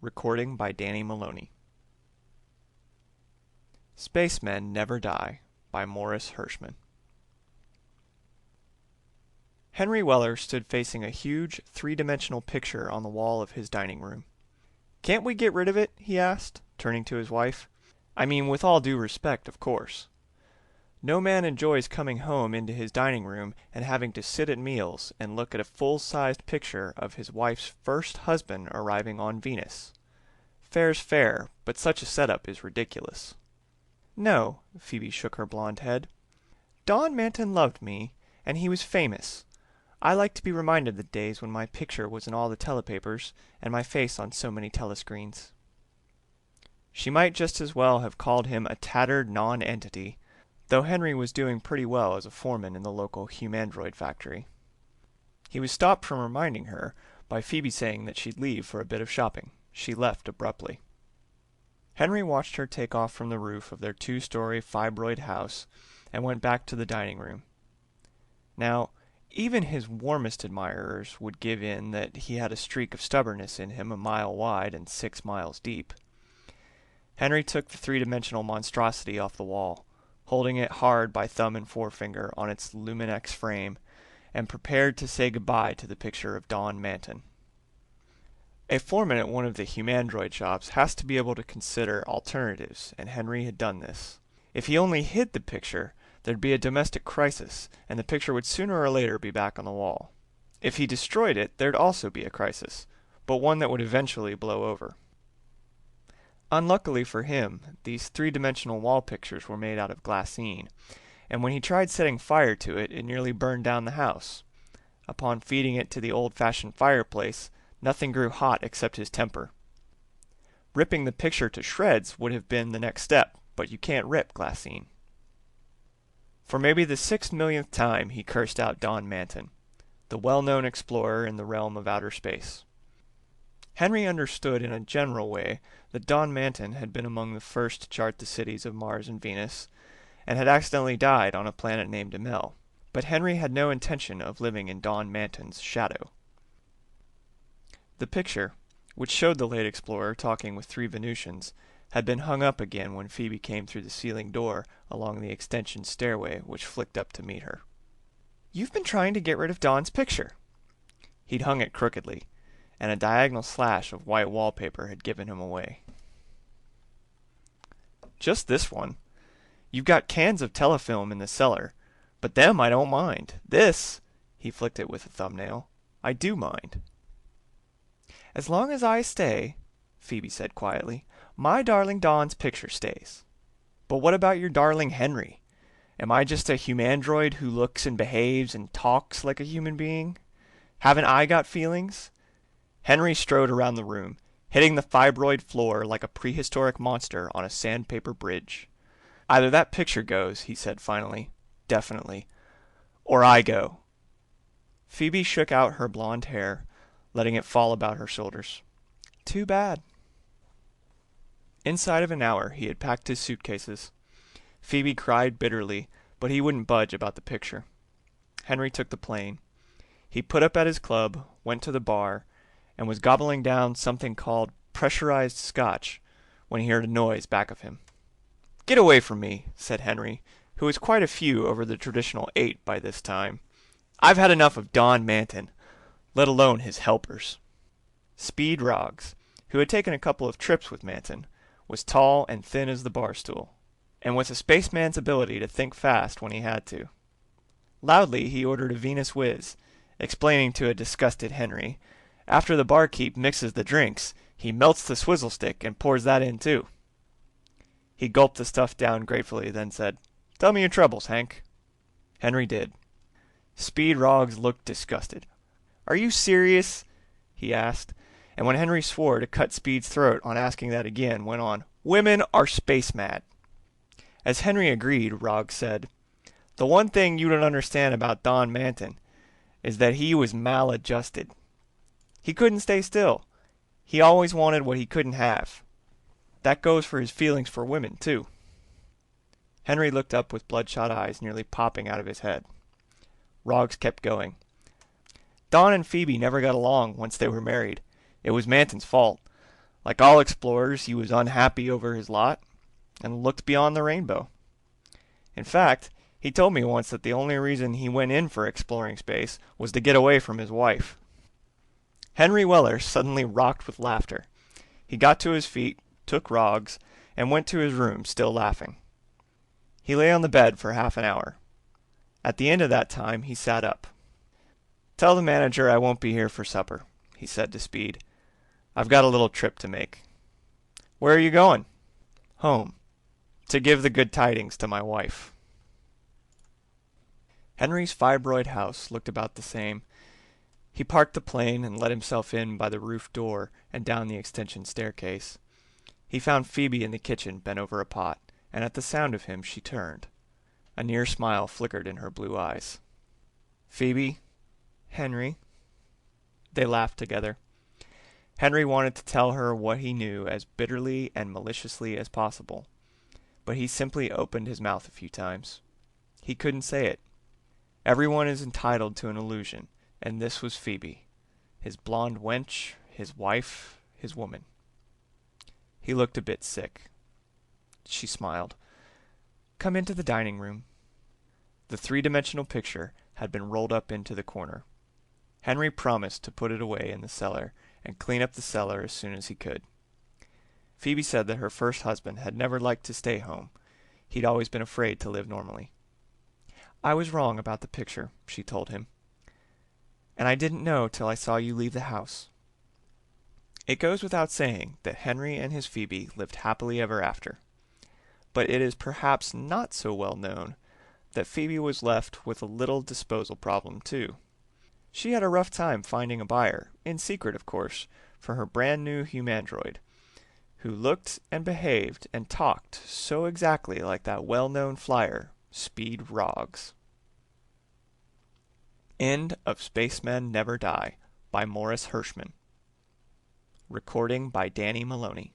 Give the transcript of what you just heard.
Recording by Danny Maloney. Spacemen Never Die by Morris Hershman. Henry Weller stood facing a huge, three-dimensional picture on the wall of his dining room. "Can't we get rid of it?" he asked, turning to his wife. "I mean, with all due respect, of course. No man enjoys coming home into his dining room and having to sit at meals and look at a full-sized picture of his wife's first husband arriving on Venus. Fair's fair, but such a setup is ridiculous." "No," Phoebe shook her blonde head. "Don Manton loved me, and he was famous. I like to be reminded of the days when my picture was in all the telepapers and my face on so many telescreens." She might just as well have called him a tattered non-entity, though Henry was doing pretty well as a foreman in the local humandroid factory. He was stopped from reminding her by Phoebe saying that she'd leave for a bit of shopping. She left abruptly. Henry watched her take off from the roof of their two-story fibroid house and went back to the dining room. Now, even his warmest admirers would give in that he had a streak of stubbornness in him a mile wide and 6 miles deep. Henry took the three-dimensional monstrosity off the wall, holding it hard by thumb and forefinger on its Luminex frame, and prepared to say goodbye to the picture of Don Manton. A foreman at one of the humandroid shops has to be able to consider alternatives, and Henry had done this. If he only hid the picture, there'd be a domestic crisis, and the picture would sooner or later be back on the wall. If he destroyed it, there'd also be a crisis, but one that would eventually blow over. Unluckily for him, these three-dimensional wall pictures were made out of glassine, and when he tried setting fire to it, it nearly burned down the house. Upon feeding it to the old-fashioned fireplace, nothing grew hot except his temper. Ripping the picture to shreds would have been the next step, but you can't rip glassine. For maybe the 6 millionth time he cursed out Don Manton, the well-known explorer in the realm of outer space. Henry understood in a general way that Don Manton had been among the first to chart the cities of Mars and Venus, and had accidentally died on a planet named Amel, but Henry had no intention of living in Don Manton's shadow. The picture, which showed the late explorer talking with 3 Venusians, had been hung up again when Phoebe came through the ceiling door along the extension stairway which flicked up to meet her. "You've been trying to get rid of Don's picture." He'd hung it crookedly, and a diagonal slash of white wallpaper had given him away. "Just this one. You've got cans of telefilm in the cellar, but them I don't mind. This," he flicked it with a thumbnail, "I do mind." "As long as I stay," Phoebe said quietly, "my darling Don's picture stays. But what about your darling Henry? Am I just a humandroid who looks and behaves and talks like a human being? Haven't I got feelings?" Henry strode around the room, hitting the fibroid floor like a prehistoric monster on a sandpaper bridge. "Either that picture goes," he said finally, definitely, "or I go." Phoebe shook out her blonde hair, letting it fall about her shoulders. "Too bad." Inside of an hour he had packed his suitcases. Phoebe cried bitterly, but he wouldn't budge about the picture. Henry took the plane. He put up at his club, went to the bar, and was gobbling down something called pressurized scotch when he heard a noise back of him. "Get away from me," said Henry, who was quite a few over the traditional 8 by this time. "I've had enough of Don Manton, let alone his helpers." Speed Roggs, who had taken a couple of trips with Manton, was tall and thin as the bar stool, and with a spaceman's ability to think fast when he had to. Loudly he ordered a Venus Whiz, explaining to a disgusted Henry, "After the barkeep mixes the drinks, he melts the swizzle stick and pours that in too." He gulped the stuff down gratefully, then said, "Tell me your troubles, Hank." Henry did. Speed Roggs looked disgusted. "Are you serious?" he asked, and when Henry swore to cut Speed's throat on asking that again, went on, "Women are space mad." As Henry agreed, Roggs said, "The one thing you don't understand about Don Manton is that he was maladjusted. He couldn't stay still. He always wanted what he couldn't have. That goes for his feelings for women, too." Henry looked up with bloodshot eyes nearly popping out of his head. Roggs kept going. "Don and Phoebe never got along once they were married. It was Manton's fault. Like all explorers, he was unhappy over his lot and looked beyond the rainbow. In fact, he told me once that the only reason he went in for exploring space was to get away from his wife. Henry Weller suddenly rocked with laughter. He got to his feet, took Roggs, and went to his room, still laughing. He lay on the bed for half an hour. At the end of that time, he sat up. "Tell the manager I won't be here for supper," he said to Speed. "I've got a little trip to make." "Where are you going?" "Home. To give the good tidings to my wife." Henry's fibroid house looked about the same. He parked the plane and let himself in by the roof door and down the extension staircase. He found Phoebe in the kitchen bent over a pot, and at the sound of him she turned. A near smile flickered in her blue eyes. "Phoebe?" "Henry?" They laughed together. Henry wanted to tell her what he knew as bitterly and maliciously as possible, but he simply opened his mouth a few times. He couldn't say it. Everyone is entitled to an illusion, and this was Phoebe, his blonde wench, his wife, his woman. He looked a bit sick. She smiled. "Come into the dining room." The three-dimensional picture had been rolled up into the corner. Henry promised to put it away in the cellar and clean up the cellar as soon as he could. Phoebe said that her first husband had never liked to stay home. He'd always been afraid to live normally. "I was wrong about the picture," she told him. "And I didn't know till I saw you leave the house." It goes without saying that Henry and his Phoebe lived happily ever after. But it is perhaps not so well known that Phoebe was left with a little disposal problem too. She had a rough time finding a buyer, in secret of course, for her brand new humandroid, who looked and behaved and talked so exactly like that well-known flyer, Speed Roggs. End of Spacemen Never Die by Morris Hershman. Recording by Danny Maloney.